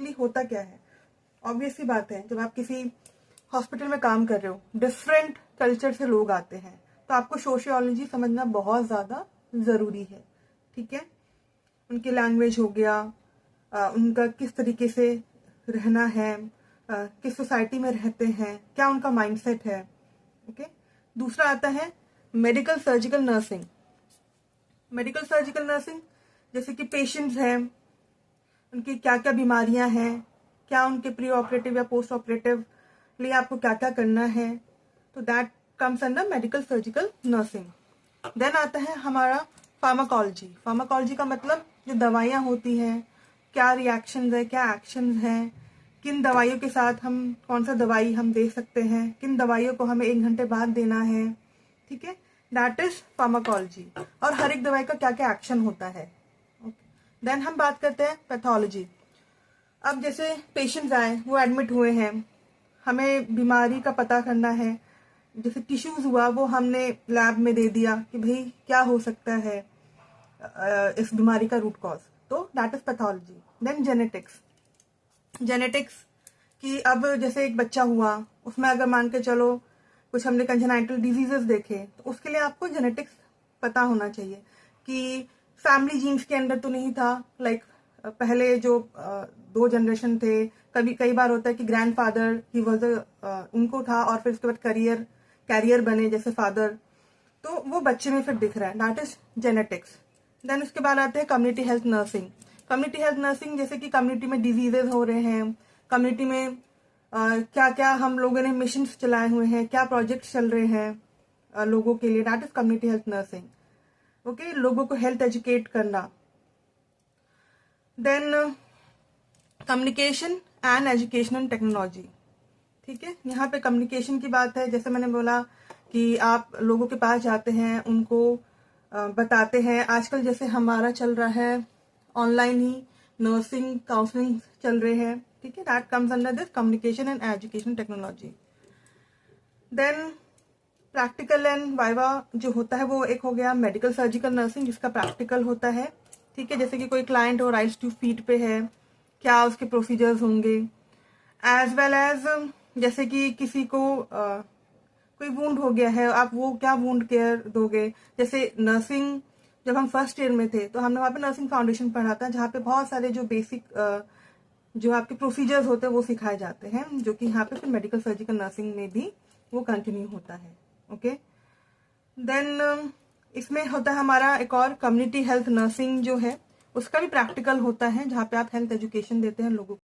Basically होता क्या है, ऑब्वियस सी बात है, जब आप किसी हॉस्पिटल में काम कर रहे हो, डिफरेंट कल्चर से लोग आते हैं, तो आपको सोशियोलॉजी समझना बहुत ज़्यादा ज़रूरी है। ठीक है, उनकी लैंग्वेज हो गया, उनका किस तरीके से रहना है, किस सोसाइटी में रहते हैं, क्या उनका माइंडसेट है। ओके, दूसरा आता है medical surgical nursing. Medical surgical nursing जैसे कि पेशेंट्स हैं, उनकी क्या क्या बीमारियां हैं, क्या उनके प्री ऑपरेटिव या पोस्ट ऑपरेटिव लिए आपको क्या क्या करना है, तो that comes under medical surgical nursing. Then आता है हमारा फार्माकोलॉजी। फार्माकोलॉजी का मतलब जो दवाइयाँ होती हैं, क्या रिएक्शंस है, क्या एक्शंस हैं, किन दवाइयों के साथ हम कौन सा दवाई हम दे सकते हैं, किन दवाइयों को हमें 1 घंटे बाद देना है। ठीक है, दैट इज फार्माकोलॉजी, और हर एक दवाई का क्या क्या एक्शन होता है। देन हम बात करते हैं पैथोलॉजी। अब जैसे पेशेंट्स आए, वो एडमिट हुए हैं, हमें बीमारी का पता करना है, जैसे टिश्यूज हुआ वो हमने लैब में दे दिया कि भाई क्या हो सकता है इस बीमारी का रूट कॉज, तो that is pathology. Then genetics. Genetics कि अब जैसे एक बच्चा हुआ, उसमें अगर मान के चलो कुछ हमने कंजेनाइटल डिजीजेस देखे, तो उसके लिए आपको जेनेटिक्स पता होना चाहिए कि फैमिली जीन्स के अंदर तो नहीं था। लाइक पहले जो 2 जनरेशन थे, कभी कई बार होता है कि ग्रैंडफादर ही वाज उनको था, और फिर उसके बाद कैरियर बने जैसे फादर, तो वो बच्चे में फिर दिख रहा है, दैट इज जेनेटिक्स। देन उसके बाद आते हैं community health nursing. Community health nursing जैसे कि कम्युनिटी में डिजीजेज हो रहे हैं, कम्युनिटी में क्या क्या हम लोगों ने मिशन चलाए हुए हैं, क्या प्रोजेक्ट्स चल रहे हैं लोगों के लिए, that is community health nursing. Okay, लोगों को हेल्थ एजुकेट करना। Then communication and education and technology. ठीक है, यहाँ पे कम्युनिकेशन की बात है, जैसे मैंने बोला कि आप लोगों के पास जाते हैं, उनको बताते हैं। आजकल जैसे हमारा चल रहा है ऑनलाइन ही नर्सिंग काउंसलिंग चल रहे हैं। ठीक है, that comes under this communication and education technology. Then practical and viva जो होता है वो एक हो गया मेडिकल सर्जिकल नर्सिंग, जिसका प्रैक्टिकल होता है। ठीक है, जैसे कि कोई क्लाइंट हो, राइज टू फीट पे है, क्या उसके प्रोसीजर्स होंगे, एज वेल एज जैसे कि किसी को कोई वुंड हो गया है, आप वो क्या वुंड केयर दोगे। जैसे नर्सिंग जब हम फर्स्ट ईयर में थे, तो हमने वहाँ पे नर्सिंग फाउंडेशन पढ़ा था, जहाँ पे बहुत सारे जो बेसिक जो आपके प्रोसीजर्स होते हैं वो सिखाए जाते हैं, जो कि यहाँ पे फिर मेडिकल सर्जिकल नर्सिंग में भी वो कंटिन्यू होता है। ओके, देन इसमें होता है हमारा एक और कम्युनिटी हेल्थ नर्सिंग जो है, उसका भी प्रैक्टिकल होता है, जहाँ पे आप हेल्थ एजुकेशन देते हैं लोगों को।